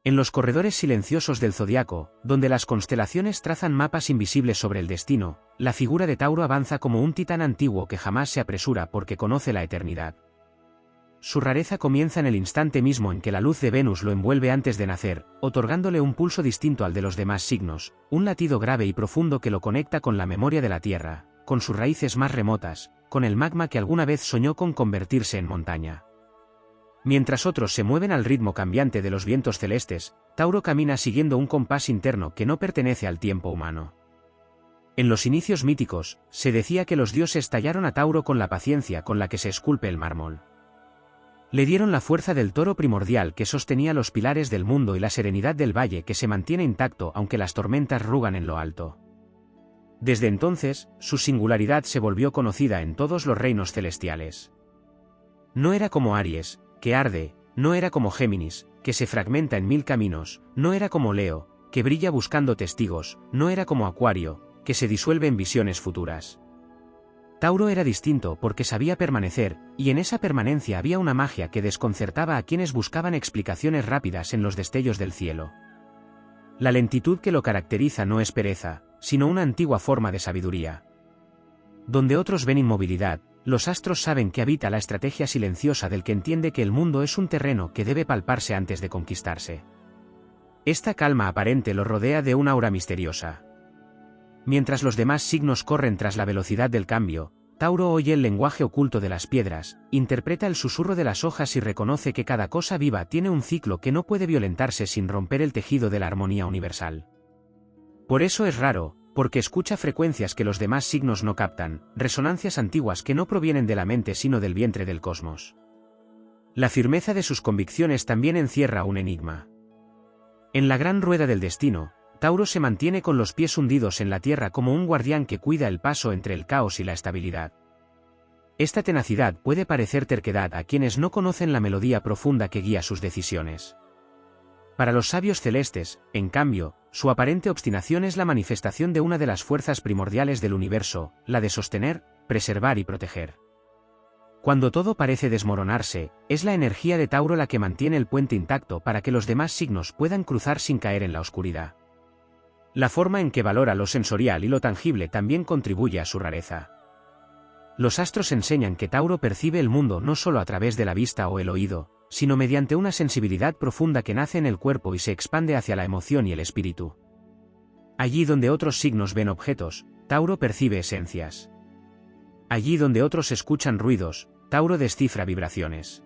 En los corredores silenciosos del zodiaco, donde las constelaciones trazan mapas invisibles sobre el destino, la figura de Tauro avanza como un titán antiguo que jamás se apresura porque conoce la eternidad. Su rareza comienza en el instante mismo en que la luz de Venus lo envuelve antes de nacer, otorgándole un pulso distinto al de los demás signos, un latido grave y profundo que lo conecta con la memoria de la Tierra, con sus raíces más remotas, con el magma que alguna vez soñó con convertirse en montaña. Mientras otros se mueven al ritmo cambiante de los vientos celestes, Tauro camina siguiendo un compás interno que no pertenece al tiempo humano. En los inicios míticos, se decía que los dioses tallaron a Tauro con la paciencia con la que se esculpe el mármol. Le dieron la fuerza del toro primordial que sostenía los pilares del mundo y la serenidad del valle que se mantiene intacto aunque las tormentas rugan en lo alto. Desde entonces, su singularidad se volvió conocida en todos los reinos celestiales. No era como Aries, que arde, no era como Géminis, que se fragmenta en 1000 caminos, no era como Leo, que brilla buscando testigos, no era como Acuario, que se disuelve en visiones futuras. Tauro era distinto porque sabía permanecer, y en esa permanencia había una magia que desconcertaba a quienes buscaban explicaciones rápidas en los destellos del cielo. La lentitud que lo caracteriza no es pereza, sino una antigua forma de sabiduría. Donde otros ven inmovilidad, los astros saben que habita la estrategia silenciosa del que entiende que el mundo es un terreno que debe palparse antes de conquistarse. Esta calma aparente lo rodea de una aura misteriosa. Mientras los demás signos corren tras la velocidad del cambio, Tauro oye el lenguaje oculto de las piedras, interpreta el susurro de las hojas y reconoce que cada cosa viva tiene un ciclo que no puede violentarse sin romper el tejido de la armonía universal. Por eso es raro, porque escucha frecuencias que los demás signos no captan, resonancias antiguas que no provienen de la mente sino del vientre del cosmos. La firmeza de sus convicciones también encierra un enigma. En la gran rueda del destino, Tauro se mantiene con los pies hundidos en la tierra como un guardián que cuida el paso entre el caos y la estabilidad. Esta tenacidad puede parecer terquedad a quienes no conocen la melodía profunda que guía sus decisiones. Para los sabios celestes, en cambio, su aparente obstinación es la manifestación de una de las fuerzas primordiales del universo, la de sostener, preservar y proteger. Cuando todo parece desmoronarse, es la energía de Tauro la que mantiene el puente intacto para que los demás signos puedan cruzar sin caer en la oscuridad. La forma en que valora lo sensorial y lo tangible también contribuye a su rareza. Los astros enseñan que Tauro percibe el mundo no solo a través de la vista o el oído, sino mediante una sensibilidad profunda que nace en el cuerpo y se expande hacia la emoción y el espíritu. Allí donde otros signos ven objetos, Tauro percibe esencias. Allí donde otros escuchan ruidos, Tauro descifra vibraciones.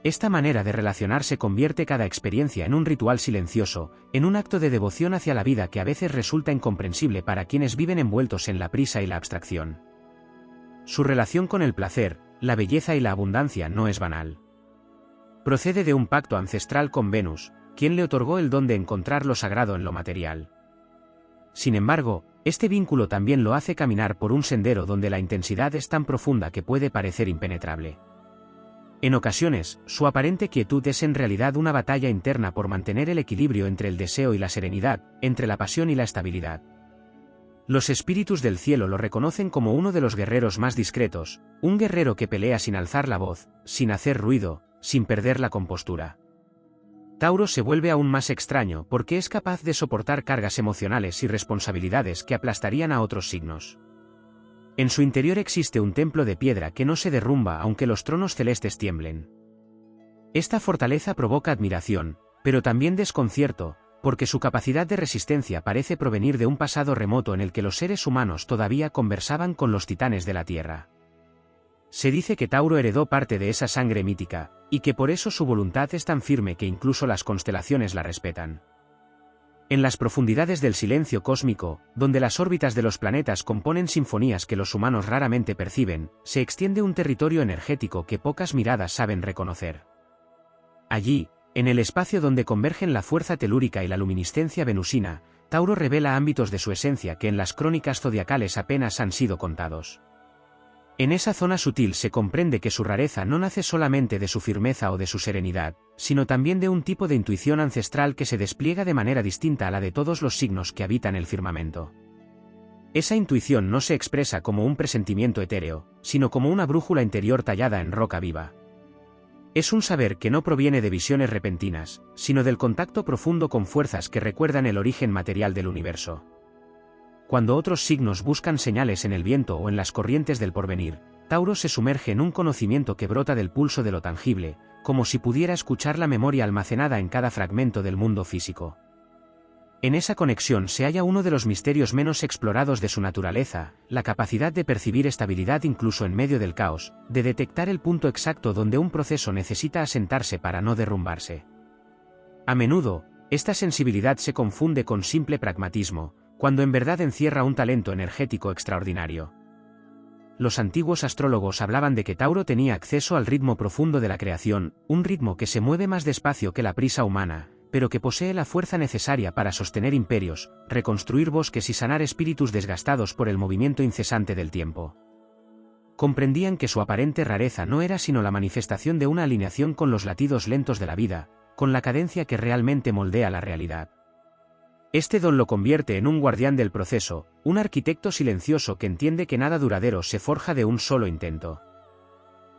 Esta manera de relacionarse convierte cada experiencia en un ritual silencioso, en un acto de devoción hacia la vida que a veces resulta incomprensible para quienes viven envueltos en la prisa y la abstracción. Su relación con el placer, la belleza y la abundancia no es banal. Procede de un pacto ancestral con Venus, quien le otorgó el don de encontrar lo sagrado en lo material. Sin embargo, este vínculo también lo hace caminar por un sendero donde la intensidad es tan profunda que puede parecer impenetrable. En ocasiones, su aparente quietud es en realidad una batalla interna por mantener el equilibrio entre el deseo y la serenidad, entre la pasión y la estabilidad. Los espíritus del cielo lo reconocen como uno de los guerreros más discretos, un guerrero que pelea sin alzar la voz, sin hacer ruido, sin perder la compostura. Tauro se vuelve aún más extraño porque es capaz de soportar cargas emocionales y responsabilidades que aplastarían a otros signos. En su interior existe un templo de piedra que no se derrumba aunque los tronos celestes tiemblen. Esta fortaleza provoca admiración, pero también desconcierto, porque su capacidad de resistencia parece provenir de un pasado remoto en el que los seres humanos todavía conversaban con los titanes de la Tierra. Se dice que Tauro heredó parte de esa sangre mítica, y que por eso su voluntad es tan firme que incluso las constelaciones la respetan. En las profundidades del silencio cósmico, donde las órbitas de los planetas componen sinfonías que los humanos raramente perciben, se extiende un territorio energético que pocas miradas saben reconocer. Allí, en el espacio donde convergen la fuerza telúrica y la luminiscencia venusina, Tauro revela ámbitos de su esencia que en las crónicas zodiacales apenas han sido contados. En esa zona sutil se comprende que su rareza no nace solamente de su firmeza o de su serenidad, sino también de un tipo de intuición ancestral que se despliega de manera distinta a la de todos los signos que habitan el firmamento. Esa intuición no se expresa como un presentimiento etéreo, sino como una brújula interior tallada en roca viva. Es un saber que no proviene de visiones repentinas, sino del contacto profundo con fuerzas que recuerdan el origen material del universo. Cuando otros signos buscan señales en el viento o en las corrientes del porvenir, Tauro se sumerge en un conocimiento que brota del pulso de lo tangible, como si pudiera escuchar la memoria almacenada en cada fragmento del mundo físico. En esa conexión se halla uno de los misterios menos explorados de su naturaleza, la capacidad de percibir estabilidad incluso en medio del caos, de detectar el punto exacto donde un proceso necesita asentarse para no derrumbarse. A menudo, esta sensibilidad se confunde con simple pragmatismo, cuando en verdad encierra un talento energético extraordinario. Los antiguos astrólogos hablaban de que Tauro tenía acceso al ritmo profundo de la creación, un ritmo que se mueve más despacio que la prisa humana, pero que posee la fuerza necesaria para sostener imperios, reconstruir bosques y sanar espíritus desgastados por el movimiento incesante del tiempo. Comprendían que su aparente rareza no era sino la manifestación de una alineación con los latidos lentos de la vida, con la cadencia que realmente moldea la realidad. Este don lo convierte en un guardián del proceso, un arquitecto silencioso que entiende que nada duradero se forja de un solo intento.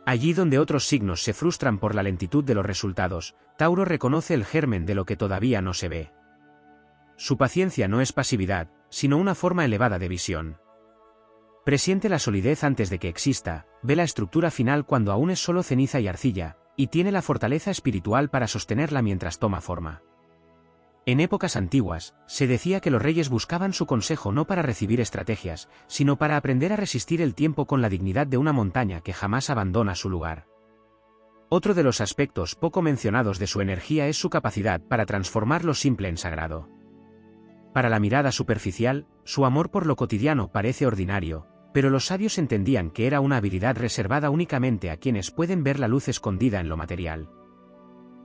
Allí donde otros signos se frustran por la lentitud de los resultados, Tauro reconoce el germen de lo que todavía no se ve. Su paciencia no es pasividad, sino una forma elevada de visión. Presiente la solidez antes de que exista, ve la estructura final cuando aún es solo ceniza y arcilla, y tiene la fortaleza espiritual para sostenerla mientras toma forma. En épocas antiguas, se decía que los reyes buscaban su consejo no para recibir estrategias, sino para aprender a resistir el tiempo con la dignidad de una montaña que jamás abandona su lugar. Otro de los aspectos poco mencionados de su energía es su capacidad para transformar lo simple en sagrado. Para la mirada superficial, su amor por lo cotidiano parece ordinario, pero los sabios entendían que era una habilidad reservada únicamente a quienes pueden ver la luz escondida en lo material.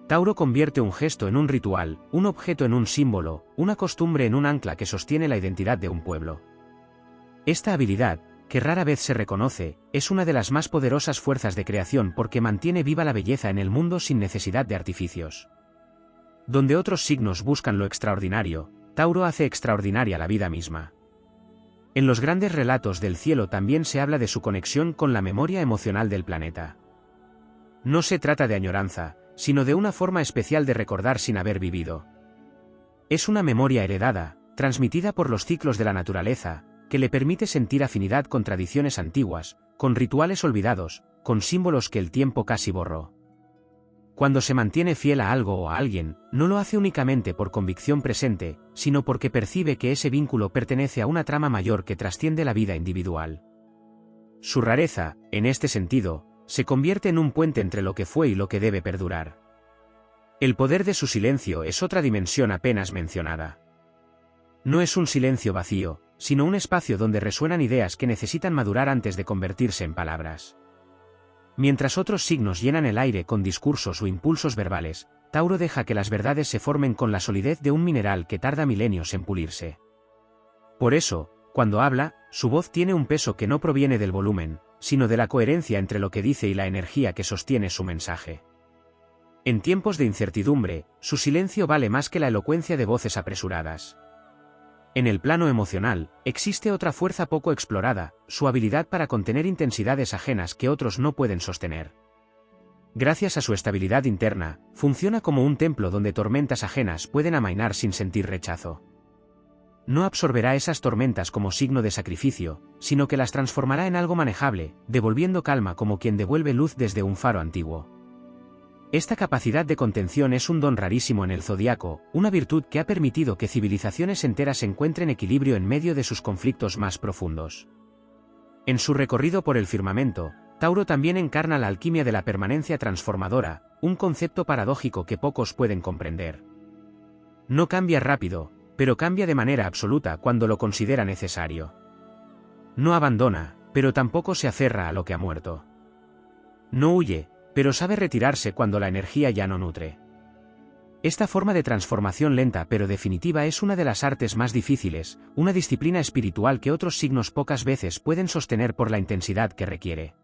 Tauro convierte un gesto en un ritual, un objeto en un símbolo, una costumbre en un ancla que sostiene la identidad de un pueblo. Esta habilidad, que rara vez se reconoce, es una de las más poderosas fuerzas de creación porque mantiene viva la belleza en el mundo sin necesidad de artificios. Donde otros signos buscan lo extraordinario, Tauro hace extraordinaria la vida misma. En los grandes relatos del cielo también se habla de su conexión con la memoria emocional del planeta. No se trata de añoranza, sino de una forma especial de recordar sin haber vivido. Es una memoria heredada, transmitida por los ciclos de la naturaleza, que le permite sentir afinidad con tradiciones antiguas, con rituales olvidados, con símbolos que el tiempo casi borró. Cuando se mantiene fiel a algo o a alguien, no lo hace únicamente por convicción presente, sino porque percibe que ese vínculo pertenece a una trama mayor que trasciende la vida individual. Su rareza, en este sentido, se convierte en un puente entre lo que fue y lo que debe perdurar. El poder de su silencio es otra dimensión apenas mencionada. No es un silencio vacío, sino un espacio donde resuenan ideas que necesitan madurar antes de convertirse en palabras. Mientras otros signos llenan el aire con discursos o impulsos verbales, Tauro deja que las verdades se formen con la solidez de un mineral que tarda milenios en pulirse. Por eso, cuando habla, su voz tiene un peso que no proviene del volumen, sino de la coherencia entre lo que dice y la energía que sostiene su mensaje. En tiempos de incertidumbre, su silencio vale más que la elocuencia de voces apresuradas. En el plano emocional, existe otra fuerza poco explorada, su habilidad para contener intensidades ajenas que otros no pueden sostener. Gracias a su estabilidad interna, funciona como un templo donde tormentas ajenas pueden amainar sin sentir rechazo. No absorberá esas tormentas como signo de sacrificio, sino que las transformará en algo manejable, devolviendo calma como quien devuelve luz desde un faro antiguo. Esta capacidad de contención es un don rarísimo en el zodiaco, una virtud que ha permitido que civilizaciones enteras encuentren equilibrio en medio de sus conflictos más profundos. En su recorrido por el firmamento, Tauro también encarna la alquimia de la permanencia transformadora, un concepto paradójico que pocos pueden comprender. No cambia rápido, pero cambia de manera absoluta cuando lo considera necesario. No abandona, pero tampoco se aferra a lo que ha muerto. No huye, pero sabe retirarse cuando la energía ya no nutre. Esta forma de transformación lenta pero definitiva es una de las artes más difíciles, una disciplina espiritual que otros signos pocas veces pueden sostener por la intensidad que requiere.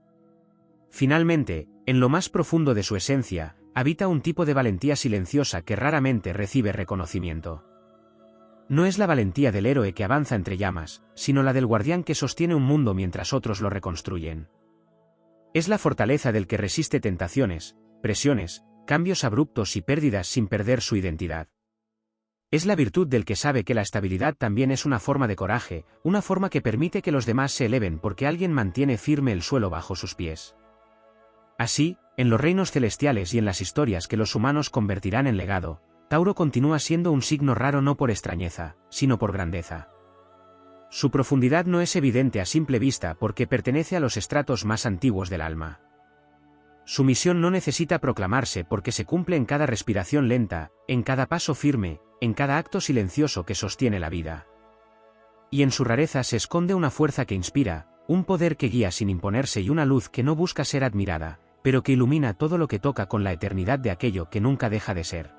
Finalmente, en lo más profundo de su esencia, habita un tipo de valentía silenciosa que raramente recibe reconocimiento. No es la valentía del héroe que avanza entre llamas, sino la del guardián que sostiene un mundo mientras otros lo reconstruyen. Es la fortaleza del que resiste tentaciones, presiones, cambios abruptos y pérdidas sin perder su identidad. Es la virtud del que sabe que la estabilidad también es una forma de coraje, una forma que permite que los demás se eleven porque alguien mantiene firme el suelo bajo sus pies. Así, en los reinos celestiales y en las historias que los humanos convertirán en legado, Tauro continúa siendo un signo raro no por extrañeza, sino por grandeza. Su profundidad no es evidente a simple vista porque pertenece a los estratos más antiguos del alma. Su misión no necesita proclamarse porque se cumple en cada respiración lenta, en cada paso firme, en cada acto silencioso que sostiene la vida. Y en su rareza se esconde una fuerza que inspira, un poder que guía sin imponerse y una luz que no busca ser admirada, pero que ilumina todo lo que toca con la eternidad de aquello que nunca deja de ser.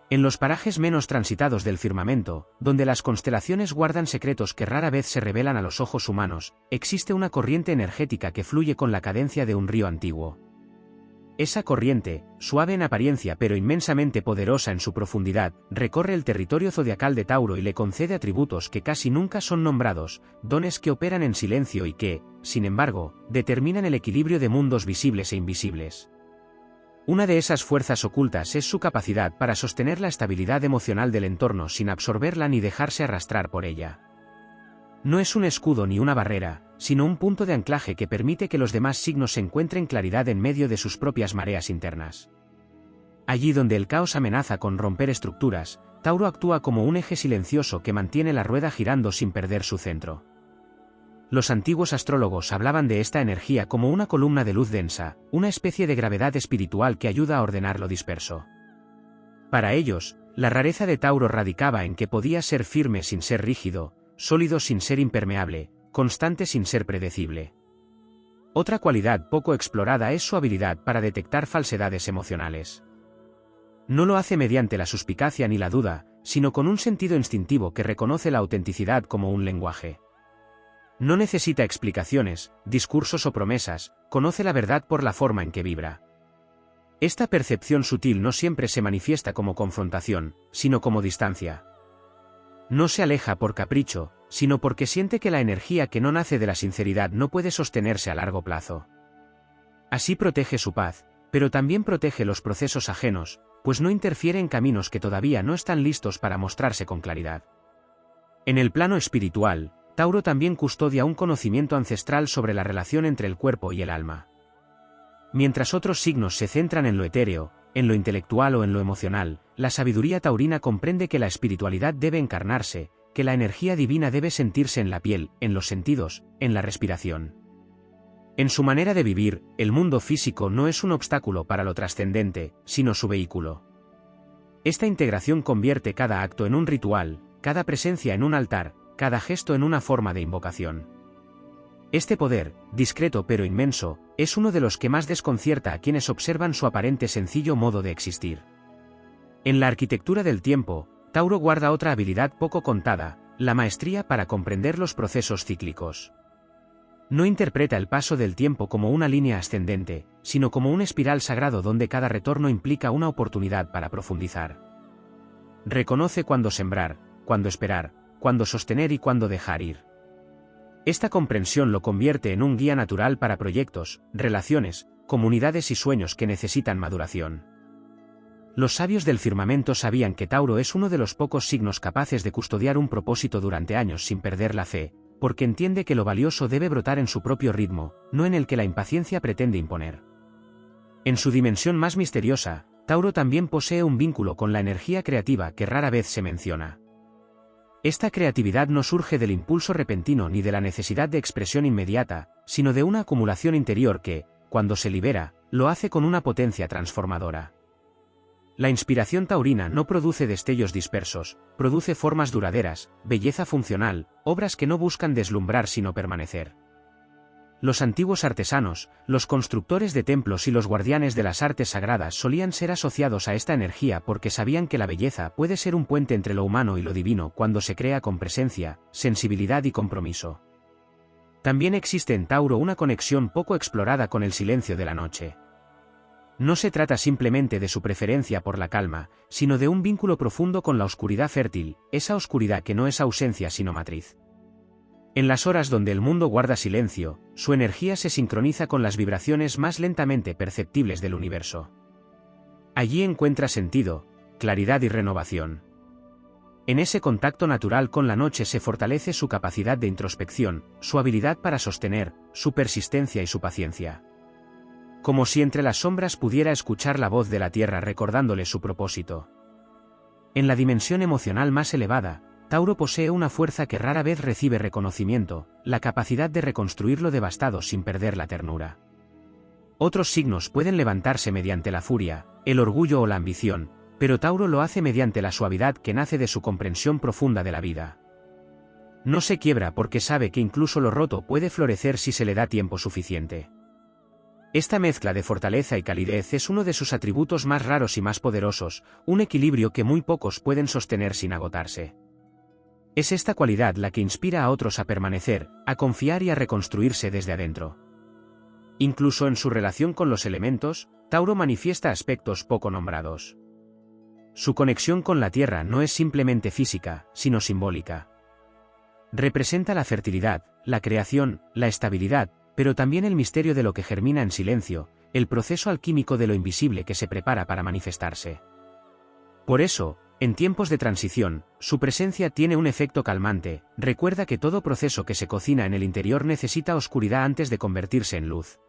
En los parajes menos transitados del firmamento, donde las constelaciones guardan secretos que rara vez se revelan a los ojos humanos, existe una corriente energética que fluye con la cadencia de un río antiguo. Esa corriente, suave en apariencia pero inmensamente poderosa en su profundidad, recorre el territorio zodiacal de Tauro y le concede atributos que casi nunca son nombrados, dones que operan en silencio y que, sin embargo, determinan el equilibrio de mundos visibles e invisibles. Una de esas fuerzas ocultas es su capacidad para sostener la estabilidad emocional del entorno sin absorberla ni dejarse arrastrar por ella. No es un escudo ni una barrera, sino un punto de anclaje que permite que los demás signos encuentren claridad en medio de sus propias mareas internas. Allí donde el caos amenaza con romper estructuras, Tauro actúa como un eje silencioso que mantiene la rueda girando sin perder su centro. Los antiguos astrólogos hablaban de esta energía como una columna de luz densa, una especie de gravedad espiritual que ayuda a ordenar lo disperso. Para ellos, la rareza de Tauro radicaba en que podía ser firme sin ser rígido, sólido sin ser impermeable, constante sin ser predecible. Otra cualidad poco explorada es su habilidad para detectar falsedades emocionales. No lo hace mediante la suspicacia ni la duda, sino con un sentido instintivo que reconoce la autenticidad como un lenguaje. No necesita explicaciones, discursos o promesas, conoce la verdad por la forma en que vibra. Esta percepción sutil no siempre se manifiesta como confrontación, sino como distancia. No se aleja por capricho, sino porque siente que la energía que no nace de la sinceridad no puede sostenerse a largo plazo. Así protege su paz, pero también protege los procesos ajenos, pues no interfiere en caminos que todavía no están listos para mostrarse con claridad. En el plano espiritual, Tauro también custodia un conocimiento ancestral sobre la relación entre el cuerpo y el alma. Mientras otros signos se centran en lo etéreo, en lo intelectual o en lo emocional, la sabiduría taurina comprende que la espiritualidad debe encarnarse, que la energía divina debe sentirse en la piel, en los sentidos, en la respiración. En su manera de vivir, el mundo físico no es un obstáculo para lo trascendente, sino su vehículo. Esta integración convierte cada acto en un ritual, cada presencia en un altar, cada gesto en una forma de invocación. Este poder, discreto pero inmenso, es uno de los que más desconcierta a quienes observan su aparente sencillo modo de existir. En la arquitectura del tiempo, Tauro guarda otra habilidad poco contada, la maestría para comprender los procesos cíclicos. No interpreta el paso del tiempo como una línea ascendente, sino como un espiral sagrado donde cada retorno implica una oportunidad para profundizar. Reconoce cuándo sembrar, cuándo esperar, cuándo sostener y cuándo dejar ir. Esta comprensión lo convierte en un guía natural para proyectos, relaciones, comunidades y sueños que necesitan maduración. Los sabios del firmamento sabían que Tauro es uno de los pocos signos capaces de custodiar un propósito durante años sin perder la fe, porque entiende que lo valioso debe brotar en su propio ritmo, no en el que la impaciencia pretende imponer. En su dimensión más misteriosa, Tauro también posee un vínculo con la energía creativa que rara vez se menciona. Esta creatividad no surge del impulso repentino ni de la necesidad de expresión inmediata, sino de una acumulación interior que, cuando se libera, lo hace con una potencia transformadora. La inspiración taurina no produce destellos dispersos, produce formas duraderas, belleza funcional, obras que no buscan deslumbrar sino permanecer. Los antiguos artesanos, los constructores de templos y los guardianes de las artes sagradas solían ser asociados a esta energía porque sabían que la belleza puede ser un puente entre lo humano y lo divino cuando se crea con presencia, sensibilidad y compromiso. También existe en Tauro una conexión poco explorada con el silencio de la noche. No se trata simplemente de su preferencia por la calma, sino de un vínculo profundo con la oscuridad fértil, esa oscuridad que no es ausencia sino matriz. En las horas donde el mundo guarda silencio, su energía se sincroniza con las vibraciones más lentamente perceptibles del universo. Allí encuentra sentido, claridad y renovación. En ese contacto natural con la noche se fortalece su capacidad de introspección, su habilidad para sostener, su persistencia y su paciencia. Como si entre las sombras pudiera escuchar la voz de la tierra recordándole su propósito. En la dimensión emocional más elevada, Tauro posee una fuerza que rara vez recibe reconocimiento, la capacidad de reconstruir lo devastado sin perder la ternura. Otros signos pueden levantarse mediante la furia, el orgullo o la ambición, pero Tauro lo hace mediante la suavidad que nace de su comprensión profunda de la vida. No se quiebra porque sabe que incluso lo roto puede florecer si se le da tiempo suficiente. Esta mezcla de fortaleza y calidez es uno de sus atributos más raros y más poderosos, un equilibrio que muy pocos pueden sostener sin agotarse. Es esta cualidad la que inspira a otros a permanecer, a confiar y a reconstruirse desde adentro. Incluso en su relación con los elementos, Tauro manifiesta aspectos poco nombrados. Su conexión con la tierra no es simplemente física, sino simbólica. Representa la fertilidad, la creación, la estabilidad, pero también el misterio de lo que germina en silencio, el proceso alquímico de lo invisible que se prepara para manifestarse. Por eso, en tiempos de transición, su presencia tiene un efecto calmante, recuerda que todo proceso que se cocina en el interior necesita oscuridad antes de convertirse en luz.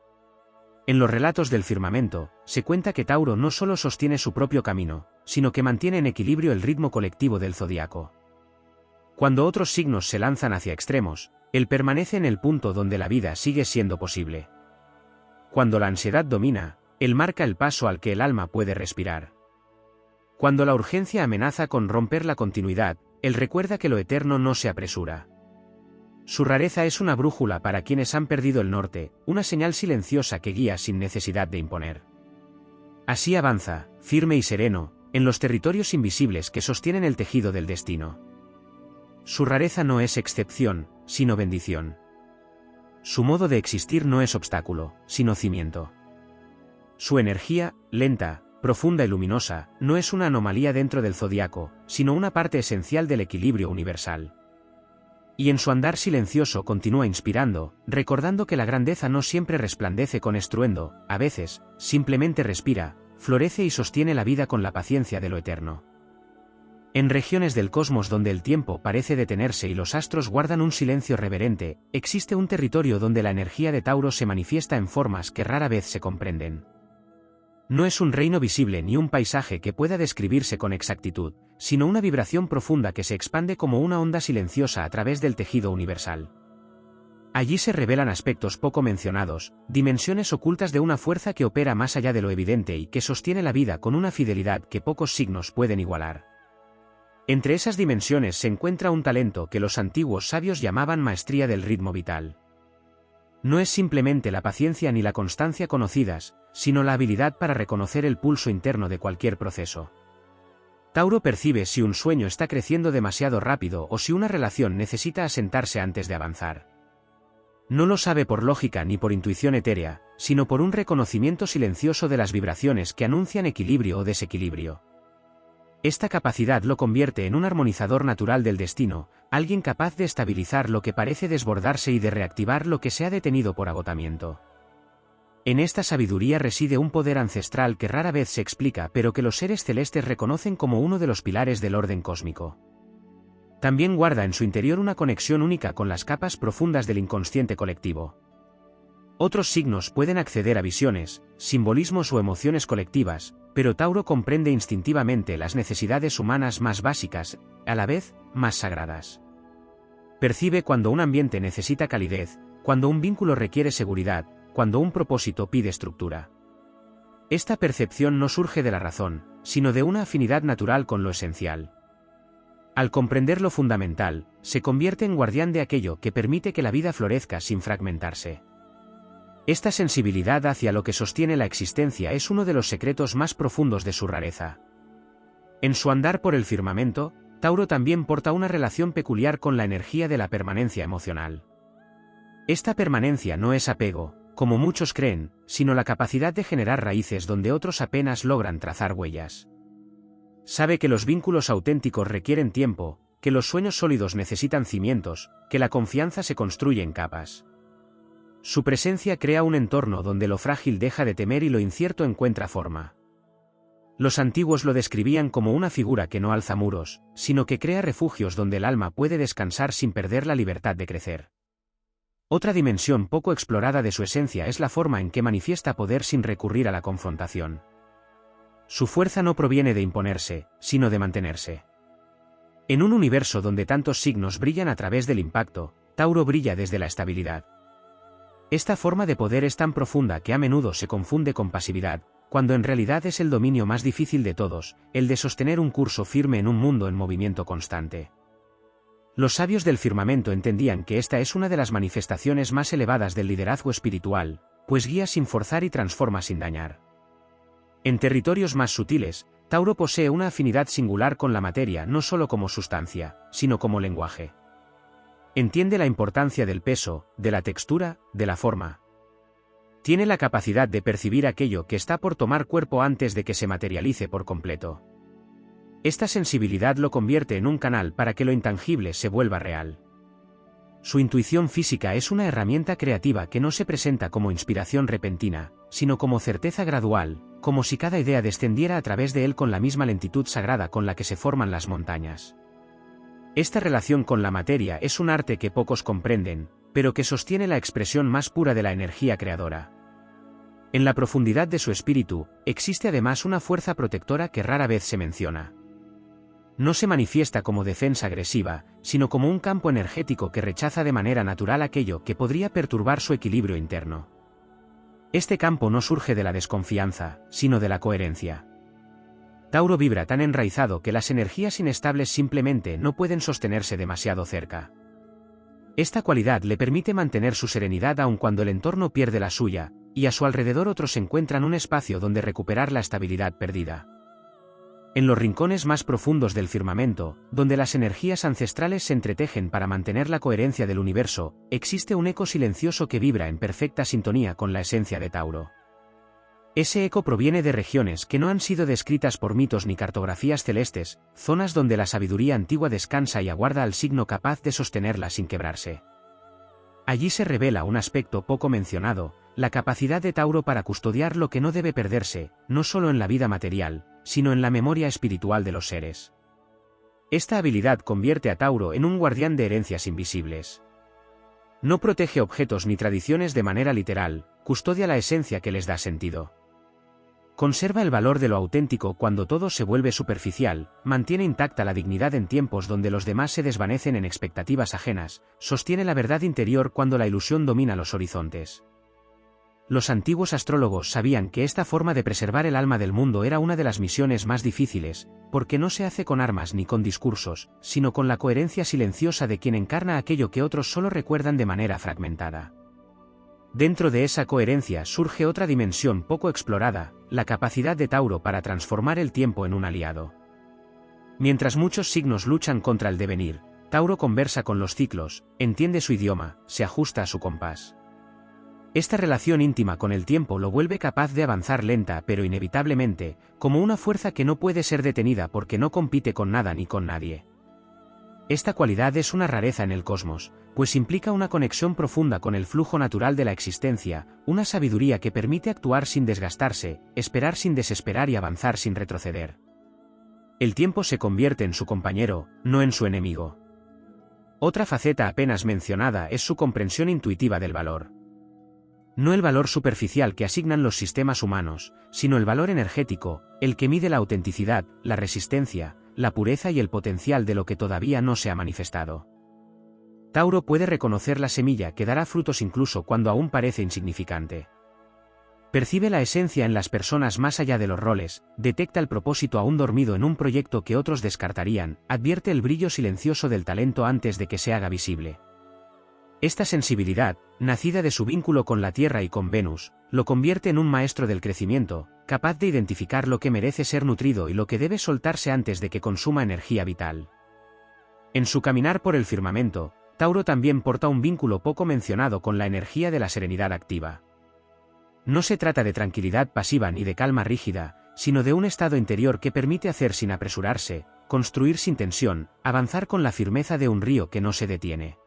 En los relatos del firmamento, se cuenta que Tauro no solo sostiene su propio camino, sino que mantiene en equilibrio el ritmo colectivo del zodiaco. Cuando otros signos se lanzan hacia extremos, él permanece en el punto donde la vida sigue siendo posible. Cuando la ansiedad domina, él marca el paso al que el alma puede respirar. Cuando la urgencia amenaza con romper la continuidad, él recuerda que lo eterno no se apresura. Su rareza es una brújula para quienes han perdido el norte, una señal silenciosa que guía sin necesidad de imponer. Así avanza, firme y sereno, en los territorios invisibles que sostienen el tejido del destino. Su rareza no es excepción, sino bendición. Su modo de existir no es obstáculo, sino cimiento. Su energía, lenta, profunda y luminosa, no es una anomalía dentro del zodiaco, sino una parte esencial del equilibrio universal. Y en su andar silencioso continúa inspirando, recordando que la grandeza no siempre resplandece con estruendo, a veces, simplemente respira, florece y sostiene la vida con la paciencia de lo eterno. En regiones del cosmos donde el tiempo parece detenerse y los astros guardan un silencio reverente, existe un territorio donde la energía de Tauro se manifiesta en formas que rara vez se comprenden. No es un reino visible ni un paisaje que pueda describirse con exactitud, sino una vibración profunda que se expande como una onda silenciosa a través del tejido universal. Allí se revelan aspectos poco mencionados, dimensiones ocultas de una fuerza que opera más allá de lo evidente y que sostiene la vida con una fidelidad que pocos signos pueden igualar. Entre esas dimensiones se encuentra un talento que los antiguos sabios llamaban maestría del ritmo vital. No es simplemente la paciencia ni la constancia conocidas, sino la habilidad para reconocer el pulso interno de cualquier proceso. Tauro percibe si un sueño está creciendo demasiado rápido o si una relación necesita asentarse antes de avanzar. No lo sabe por lógica ni por intuición etérea, sino por un reconocimiento silencioso de las vibraciones que anuncian equilibrio o desequilibrio. Esta capacidad lo convierte en un armonizador natural del destino, alguien capaz de estabilizar lo que parece desbordarse y de reactivar lo que se ha detenido por agotamiento. En esta sabiduría reside un poder ancestral que rara vez se explica pero que los seres celestes reconocen como uno de los pilares del orden cósmico. También guarda en su interior una conexión única con las capas profundas del inconsciente colectivo. Otros signos pueden acceder a visiones, simbolismos o emociones colectivas, pero Tauro comprende instintivamente las necesidades humanas más básicas, a la vez, más sagradas. Percibe cuando un ambiente necesita calidez, cuando un vínculo requiere seguridad, cuando un propósito pide estructura. Esta percepción no surge de la razón, sino de una afinidad natural con lo esencial. Al comprender lo fundamental, se convierte en guardián de aquello que permite que la vida florezca sin fragmentarse. Esta sensibilidad hacia lo que sostiene la existencia es uno de los secretos más profundos de su rareza. En su andar por el firmamento, Tauro también porta una relación peculiar con la energía de la permanencia emocional. Esta permanencia no es apego, como muchos creen, sino la capacidad de generar raíces donde otros apenas logran trazar huellas. Sabe que los vínculos auténticos requieren tiempo, que los sueños sólidos necesitan cimientos, que la confianza se construye en capas. Su presencia crea un entorno donde lo frágil deja de temer y lo incierto encuentra forma. Los antiguos lo describían como una figura que no alza muros, sino que crea refugios donde el alma puede descansar sin perder la libertad de crecer. Otra dimensión poco explorada de su esencia es la forma en que manifiesta poder sin recurrir a la confrontación. Su fuerza no proviene de imponerse, sino de mantenerse. En un universo donde tantos signos brillan a través del impacto, Tauro brilla desde la estabilidad. Esta forma de poder es tan profunda que a menudo se confunde con pasividad, cuando en realidad es el dominio más difícil de todos, el de sostener un curso firme en un mundo en movimiento constante. Los sabios del firmamento entendían que esta es una de las manifestaciones más elevadas del liderazgo espiritual, pues guía sin forzar y transforma sin dañar. En territorios más sutiles, Tauro posee una afinidad singular con la materia no solo como sustancia, sino como lenguaje. Entiende la importancia del peso, de la textura, de la forma. Tiene la capacidad de percibir aquello que está por tomar cuerpo antes de que se materialice por completo. Esta sensibilidad lo convierte en un canal para que lo intangible se vuelva real. Su intuición física es una herramienta creativa que no se presenta como inspiración repentina, sino como certeza gradual, como si cada idea descendiera a través de él con la misma lentitud sagrada con la que se forman las montañas. Esta relación con la materia es un arte que pocos comprenden, pero que sostiene la expresión más pura de la energía creadora. En la profundidad de su espíritu, existe además una fuerza protectora que rara vez se menciona. No se manifiesta como defensa agresiva, sino como un campo energético que rechaza de manera natural aquello que podría perturbar su equilibrio interno. Este campo no surge de la desconfianza, sino de la coherencia. Tauro vibra tan enraizado que las energías inestables simplemente no pueden sostenerse demasiado cerca. Esta cualidad le permite mantener su serenidad aun cuando el entorno pierde la suya, y a su alrededor otros encuentran un espacio donde recuperar la estabilidad perdida. En los rincones más profundos del firmamento, donde las energías ancestrales se entretejen para mantener la coherencia del universo, existe un eco silencioso que vibra en perfecta sintonía con la esencia de Tauro. Ese eco proviene de regiones que no han sido descritas por mitos ni cartografías celestes, zonas donde la sabiduría antigua descansa y aguarda al signo capaz de sostenerla sin quebrarse. Allí se revela un aspecto poco mencionado, la capacidad de Tauro para custodiar lo que no debe perderse, no solo en la vida material, sino en la memoria espiritual de los seres. Esta habilidad convierte a Tauro en un guardián de herencias invisibles. No protege objetos ni tradiciones de manera literal, custodia la esencia que les da sentido. Conserva el valor de lo auténtico cuando todo se vuelve superficial, mantiene intacta la dignidad en tiempos donde los demás se desvanecen en expectativas ajenas, sostiene la verdad interior cuando la ilusión domina los horizontes. Los antiguos astrólogos sabían que esta forma de preservar el alma del mundo era una de las misiones más difíciles, porque no se hace con armas ni con discursos, sino con la coherencia silenciosa de quien encarna aquello que otros solo recuerdan de manera fragmentada. Dentro de esa coherencia surge otra dimensión poco explorada, la capacidad de Tauro para transformar el tiempo en un aliado. Mientras muchos signos luchan contra el devenir, Tauro conversa con los ciclos, entiende su idioma, se ajusta a su compás. Esta relación íntima con el tiempo lo vuelve capaz de avanzar lenta pero inevitablemente, como una fuerza que no puede ser detenida porque no compite con nada ni con nadie. Esta cualidad es una rareza en el cosmos, pues implica una conexión profunda con el flujo natural de la existencia, una sabiduría que permite actuar sin desgastarse, esperar sin desesperar y avanzar sin retroceder. El tiempo se convierte en su compañero, no en su enemigo. Otra faceta apenas mencionada es su comprensión intuitiva del valor. No el valor superficial que asignan los sistemas humanos, sino el valor energético, el que mide la autenticidad, la resistencia, la pureza y el potencial de lo que todavía no se ha manifestado. Tauro puede reconocer la semilla que dará frutos incluso cuando aún parece insignificante. Percibe la esencia en las personas más allá de los roles, detecta el propósito aún dormido en un proyecto que otros descartarían, advierte el brillo silencioso del talento antes de que se haga visible. Esta sensibilidad, nacida de su vínculo con la Tierra y con Venus, lo convierte en un maestro del crecimiento, capaz de identificar lo que merece ser nutrido y lo que debe soltarse antes de que consuma energía vital. En su caminar por el firmamento, Tauro también porta un vínculo poco mencionado con la energía de la serenidad activa. No se trata de tranquilidad pasiva ni de calma rígida, sino de un estado interior que permite hacer sin apresurarse, construir sin tensión, avanzar con la firmeza de un río que no se detiene.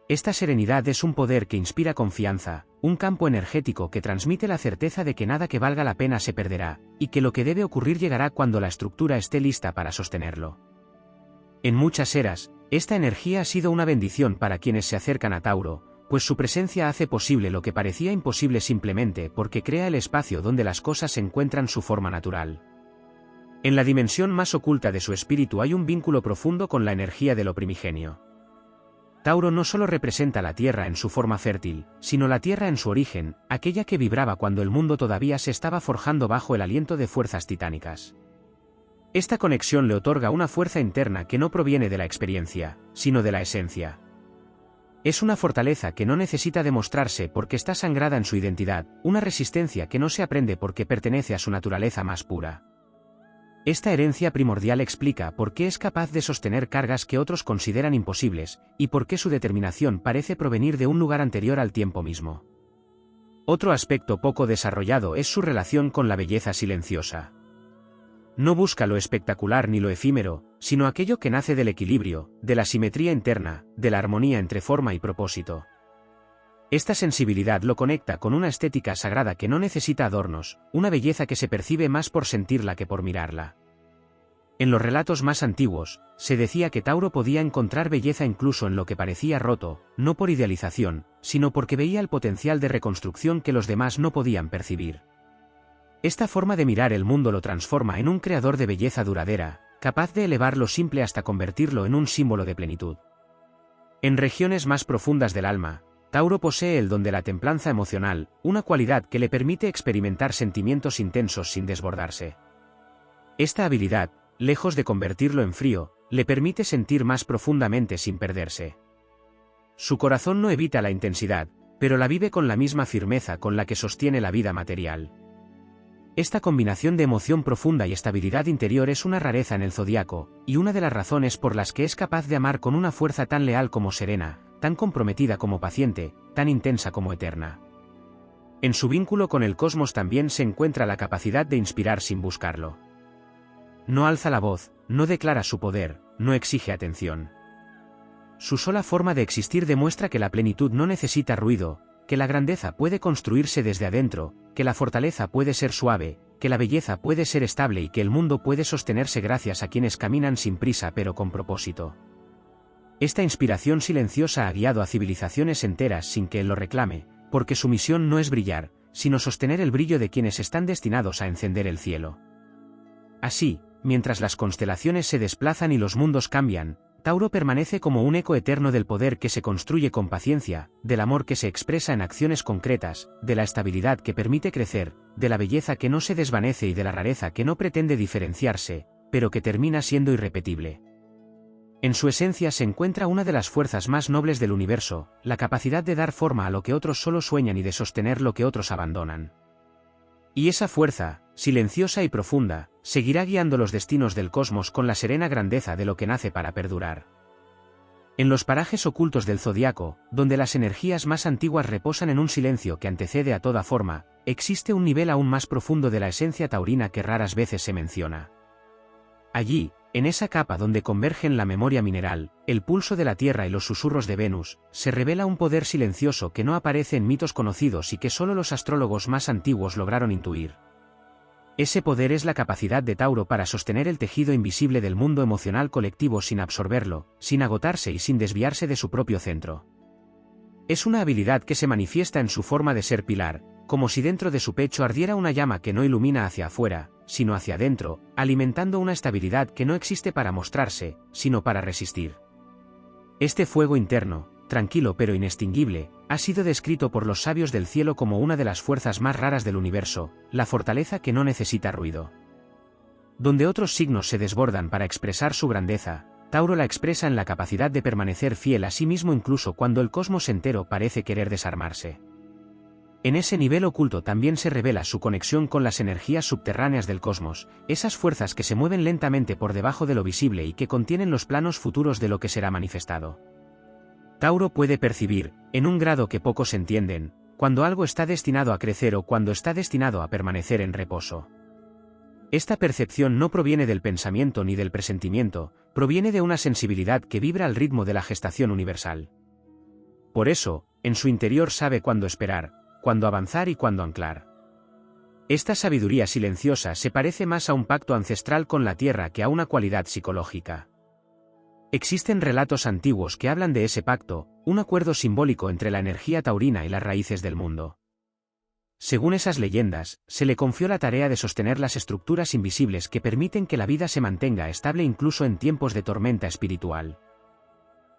Esta serenidad es un poder que inspira confianza, un campo energético que transmite la certeza de que nada que valga la pena se perderá, y que lo que debe ocurrir llegará cuando la estructura esté lista para sostenerlo. En muchas eras, esta energía ha sido una bendición para quienes se acercan a Tauro, pues su presencia hace posible lo que parecía imposible simplemente porque crea el espacio donde las cosas encuentran su forma natural. En la dimensión más oculta de su espíritu hay un vínculo profundo con la energía de lo primigenio. Tauro no solo representa la Tierra en su forma fértil, sino la Tierra en su origen, aquella que vibraba cuando el mundo todavía se estaba forjando bajo el aliento de fuerzas titánicas. Esta conexión le otorga una fuerza interna que no proviene de la experiencia, sino de la esencia. Es una fortaleza que no necesita demostrarse porque está sangrada en su identidad, una resistencia que no se aprende porque pertenece a su naturaleza más pura. Esta herencia primordial explica por qué es capaz de sostener cargas que otros consideran imposibles, y por qué su determinación parece provenir de un lugar anterior al tiempo mismo. Otro aspecto poco desarrollado es su relación con la belleza silenciosa. No busca lo espectacular ni lo efímero, sino aquello que nace del equilibrio, de la simetría interna, de la armonía entre forma y propósito. Esta sensibilidad lo conecta con una estética sagrada que no necesita adornos, una belleza que se percibe más por sentirla que por mirarla. En los relatos más antiguos, se decía que Tauro podía encontrar belleza incluso en lo que parecía roto, no por idealización, sino porque veía el potencial de reconstrucción que los demás no podían percibir. Esta forma de mirar el mundo lo transforma en un creador de belleza duradera, capaz de elevar lo simple hasta convertirlo en un símbolo de plenitud. En regiones más profundas del alma, Tauro posee el don de la templanza emocional, una cualidad que le permite experimentar sentimientos intensos sin desbordarse. Esta habilidad, lejos de convertirlo en frío, le permite sentir más profundamente sin perderse. Su corazón no evita la intensidad, pero la vive con la misma firmeza con la que sostiene la vida material. Esta combinación de emoción profunda y estabilidad interior es una rareza en el zodiaco, y una de las razones por las que es capaz de amar con una fuerza tan leal como serena, tan comprometida como paciente, tan intensa como eterna. En su vínculo con el cosmos también se encuentra la capacidad de inspirar sin buscarlo. No alza la voz, no declara su poder, no exige atención. Su sola forma de existir demuestra que la plenitud no necesita ruido, que la grandeza puede construirse desde adentro, que la fortaleza puede ser suave, que la belleza puede ser estable y que el mundo puede sostenerse gracias a quienes caminan sin prisa pero con propósito. Esta inspiración silenciosa ha guiado a civilizaciones enteras sin que él lo reclame, porque su misión no es brillar, sino sostener el brillo de quienes están destinados a encender el cielo. Así, mientras las constelaciones se desplazan y los mundos cambian, Tauro permanece como un eco eterno del poder que se construye con paciencia, del amor que se expresa en acciones concretas, de la estabilidad que permite crecer, de la belleza que no se desvanece y de la rareza que no pretende diferenciarse, pero que termina siendo irrepetible. En su esencia se encuentra una de las fuerzas más nobles del universo, la capacidad de dar forma a lo que otros solo sueñan y de sostener lo que otros abandonan. Y esa fuerza, silenciosa y profunda, seguirá guiando los destinos del cosmos con la serena grandeza de lo que nace para perdurar. En los parajes ocultos del zodiaco, donde las energías más antiguas reposan en un silencio que antecede a toda forma, existe un nivel aún más profundo de la esencia taurina que raras veces se menciona. Allí, en esa capa donde convergen la memoria mineral, el pulso de la Tierra y los susurros de Venus, se revela un poder silencioso que no aparece en mitos conocidos y que solo los astrólogos más antiguos lograron intuir. Ese poder es la capacidad de Tauro para sostener el tejido invisible del mundo emocional colectivo sin absorberlo, sin agotarse y sin desviarse de su propio centro. Es una habilidad que se manifiesta en su forma de ser pilar, como si dentro de su pecho ardiera una llama que no ilumina hacia afuera, sino hacia adentro, alimentando una estabilidad que no existe para mostrarse, sino para resistir. Este fuego interno, tranquilo pero inextinguible, ha sido descrito por los sabios del cielo como una de las fuerzas más raras del universo, la fortaleza que no necesita ruido. Donde otros signos se desbordan para expresar su grandeza, Tauro la expresa en la capacidad de permanecer fiel a sí mismo incluso cuando el cosmos entero parece querer desarmarse. En ese nivel oculto también se revela su conexión con las energías subterráneas del cosmos, esas fuerzas que se mueven lentamente por debajo de lo visible y que contienen los planos futuros de lo que será manifestado. Tauro puede percibir, en un grado que pocos entienden, cuando algo está destinado a crecer o cuando está destinado a permanecer en reposo. Esta percepción no proviene del pensamiento ni del presentimiento, proviene de una sensibilidad que vibra al ritmo de la gestación universal. Por eso, en su interior sabe cuándo esperar, cuándo avanzar y cuándo anclar. Esta sabiduría silenciosa se parece más a un pacto ancestral con la tierra que a una cualidad psicológica. Existen relatos antiguos que hablan de ese pacto, un acuerdo simbólico entre la energía taurina y las raíces del mundo. Según esas leyendas, se le confió la tarea de sostener las estructuras invisibles que permiten que la vida se mantenga estable incluso en tiempos de tormenta espiritual.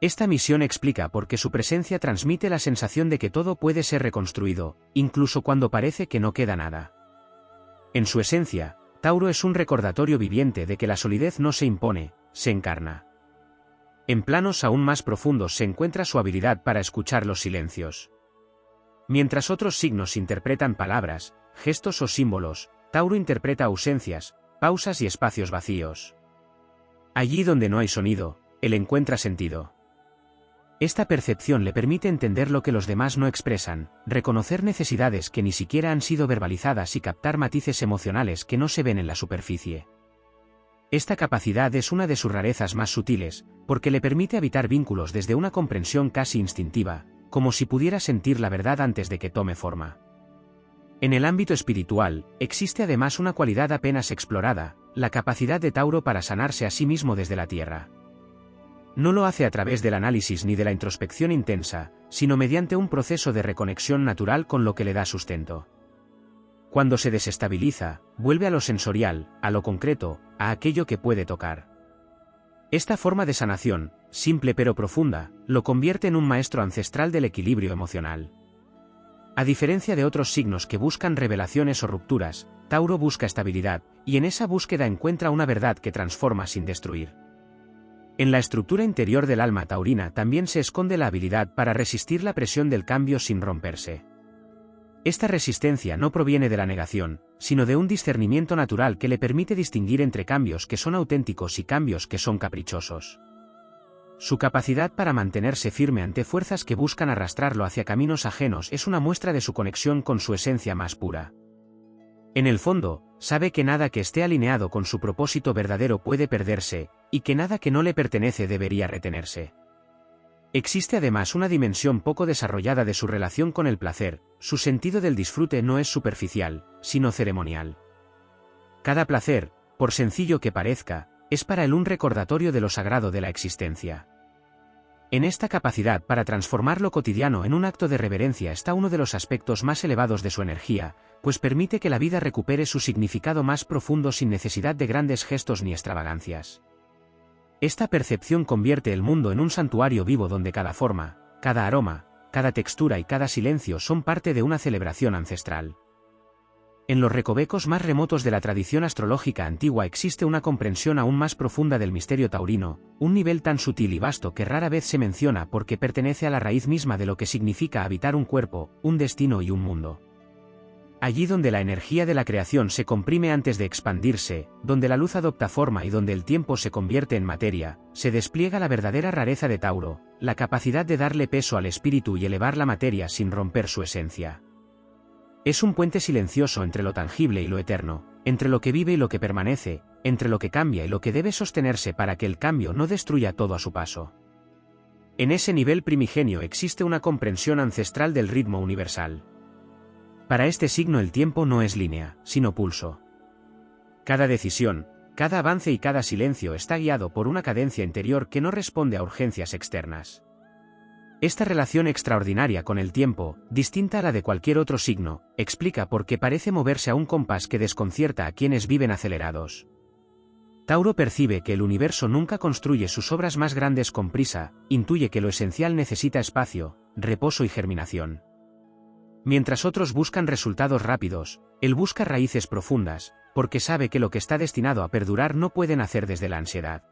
Esta misión explica por qué su presencia transmite la sensación de que todo puede ser reconstruido, incluso cuando parece que no queda nada. En su esencia, Tauro es un recordatorio viviente de que la solidez no se impone, se encarna. En planos aún más profundos se encuentra su habilidad para escuchar los silencios. Mientras otros signos interpretan palabras, gestos o símbolos, Tauro interpreta ausencias, pausas y espacios vacíos. Allí donde no hay sonido, él encuentra sentido. Esta percepción le permite entender lo que los demás no expresan, reconocer necesidades que ni siquiera han sido verbalizadas y captar matices emocionales que no se ven en la superficie. Esta capacidad es una de sus rarezas más sutiles, porque le permite habitar vínculos desde una comprensión casi instintiva, como si pudiera sentir la verdad antes de que tome forma. En el ámbito espiritual, existe además una cualidad apenas explorada, la capacidad de Tauro para sanarse a sí mismo desde la tierra. No lo hace a través del análisis ni de la introspección intensa, sino mediante un proceso de reconexión natural con lo que le da sustento. Cuando se desestabiliza, vuelve a lo sensorial, a lo concreto, a aquello que puede tocar. Esta forma de sanación, simple pero profunda, lo convierte en un maestro ancestral del equilibrio emocional. A diferencia de otros signos que buscan revelaciones o rupturas, Tauro busca estabilidad, y en esa búsqueda encuentra una verdad que transforma sin destruir. En la estructura interior del alma taurina también se esconde la habilidad para resistir la presión del cambio sin romperse. Esta resistencia no proviene de la negación, sino de un discernimiento natural que le permite distinguir entre cambios que son auténticos y cambios que son caprichosos. Su capacidad para mantenerse firme ante fuerzas que buscan arrastrarlo hacia caminos ajenos es una muestra de su conexión con su esencia más pura. En el fondo, sabe que nada que esté alineado con su propósito verdadero puede perderse, y que nada que no le pertenece debería retenerse. Existe además una dimensión poco desarrollada de su relación con el placer, su sentido del disfrute no es superficial, sino ceremonial. Cada placer, por sencillo que parezca, es para él un recordatorio de lo sagrado de la existencia. En esta capacidad para transformar lo cotidiano en un acto de reverencia está uno de los aspectos más elevados de su energía, pues permite que la vida recupere su significado más profundo sin necesidad de grandes gestos ni extravagancias. Esta percepción convierte el mundo en un santuario vivo donde cada forma, cada aroma, cada textura y cada silencio son parte de una celebración ancestral. En los recovecos más remotos de la tradición astrológica antigua existe una comprensión aún más profunda del misterio taurino, un nivel tan sutil y vasto que rara vez se menciona porque pertenece a la raíz misma de lo que significa habitar un cuerpo, un destino y un mundo. Allí donde la energía de la creación se comprime antes de expandirse, donde la luz adopta forma y donde el tiempo se convierte en materia, se despliega la verdadera rareza de Tauro, la capacidad de darle peso al espíritu y elevar la materia sin romper su esencia. Es un puente silencioso entre lo tangible y lo eterno, entre lo que vive y lo que permanece, entre lo que cambia y lo que debe sostenerse para que el cambio no destruya todo a su paso. En ese nivel primigenio existe una comprensión ancestral del ritmo universal. Para este signo el tiempo no es línea, sino pulso. Cada decisión, cada avance y cada silencio está guiado por una cadencia interior que no responde a urgencias externas. Esta relación extraordinaria con el tiempo, distinta a la de cualquier otro signo, explica por qué parece moverse a un compás que desconcierta a quienes viven acelerados. Tauro percibe que el universo nunca construye sus obras más grandes con prisa, intuye que lo esencial necesita espacio, reposo y germinación. Mientras otros buscan resultados rápidos, él busca raíces profundas, porque sabe que lo que está destinado a perdurar no puede nacer desde la ansiedad.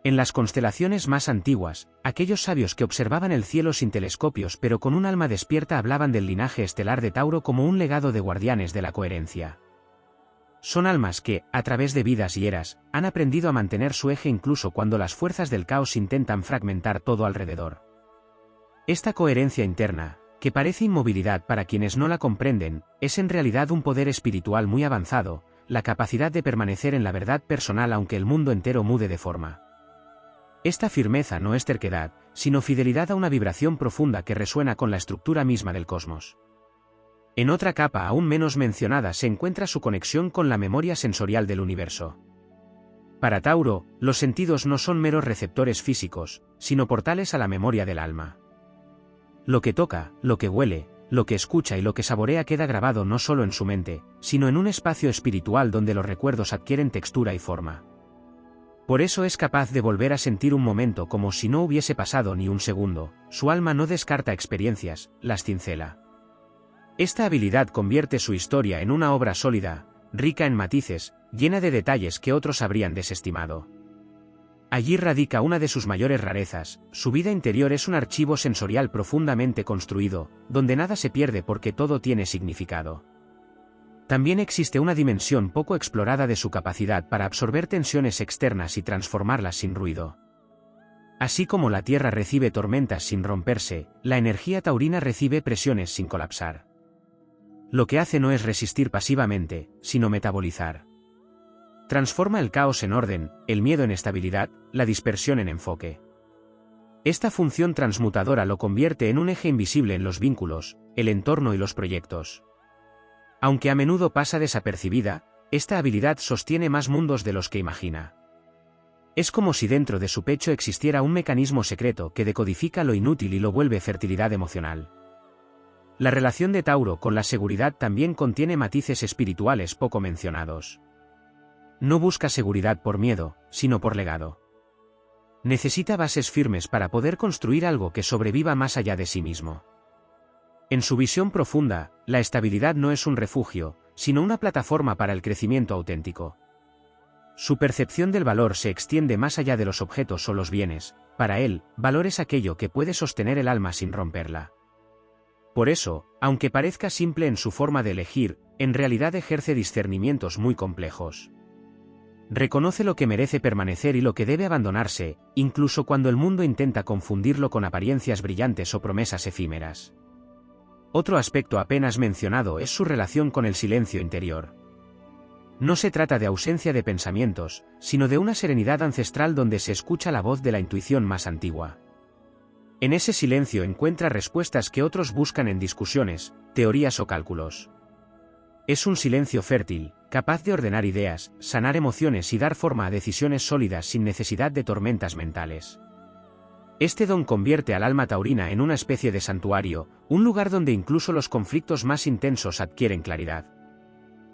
En las constelaciones más antiguas, aquellos sabios que observaban el cielo sin telescopios pero con un alma despierta hablaban del linaje estelar de Tauro como un legado de guardianes de la coherencia. Son almas que, a través de vidas y eras, han aprendido a mantener su eje incluso cuando las fuerzas del caos intentan fragmentar todo alrededor. Esta coherencia interna, que parece inmovilidad para quienes no la comprenden, es en realidad un poder espiritual muy avanzado, la capacidad de permanecer en la verdad personal aunque el mundo entero mude de forma. Esta firmeza no es terquedad, sino fidelidad a una vibración profunda que resuena con la estructura misma del cosmos. En otra capa aún menos mencionada se encuentra su conexión con la memoria sensorial del universo. Para Tauro, los sentidos no son meros receptores físicos, sino portales a la memoria del alma. Lo que toca, lo que huele, lo que escucha y lo que saborea queda grabado no solo en su mente, sino en un espacio espiritual donde los recuerdos adquieren textura y forma. Por eso es capaz de volver a sentir un momento como si no hubiese pasado ni un segundo. Su alma no descarta experiencias, las cincela. Esta habilidad convierte su historia en una obra sólida, rica en matices, llena de detalles que otros habrían desestimado. Allí radica una de sus mayores rarezas: su vida interior es un archivo sensorial profundamente construido, donde nada se pierde porque todo tiene significado. También existe una dimensión poco explorada de su capacidad para absorber tensiones externas y transformarlas sin ruido. Así como la Tierra recibe tormentas sin romperse, la energía taurina recibe presiones sin colapsar. Lo que hace no es resistir pasivamente, sino metabolizar. Transforma el caos en orden, el miedo en estabilidad, la dispersión en enfoque. Esta función transmutadora lo convierte en un eje invisible en los vínculos, el entorno y los proyectos. Aunque a menudo pasa desapercibida, esta habilidad sostiene más mundos de los que imagina. Es como si dentro de su pecho existiera un mecanismo secreto que decodifica lo inútil y lo vuelve fertilidad emocional. La relación de Tauro con la seguridad también contiene matices espirituales poco mencionados. No busca seguridad por miedo, sino por legado. Necesita bases firmes para poder construir algo que sobreviva más allá de sí mismo. En su visión profunda, la estabilidad no es un refugio, sino una plataforma para el crecimiento auténtico. Su percepción del valor se extiende más allá de los objetos o los bienes. Para él, valor es aquello que puede sostener el alma sin romperla. Por eso, aunque parezca simple en su forma de elegir, en realidad ejerce discernimientos muy complejos. Reconoce lo que merece permanecer y lo que debe abandonarse, incluso cuando el mundo intenta confundirlo con apariencias brillantes o promesas efímeras. Otro aspecto apenas mencionado es su relación con el silencio interior. No se trata de ausencia de pensamientos, sino de una serenidad ancestral donde se escucha la voz de la intuición más antigua. En ese silencio encuentra respuestas que otros buscan en discusiones, teorías o cálculos. Es un silencio fértil, capaz de ordenar ideas, sanar emociones y dar forma a decisiones sólidas sin necesidad de tormentas mentales. Este don convierte al alma taurina en una especie de santuario, un lugar donde incluso los conflictos más intensos adquieren claridad.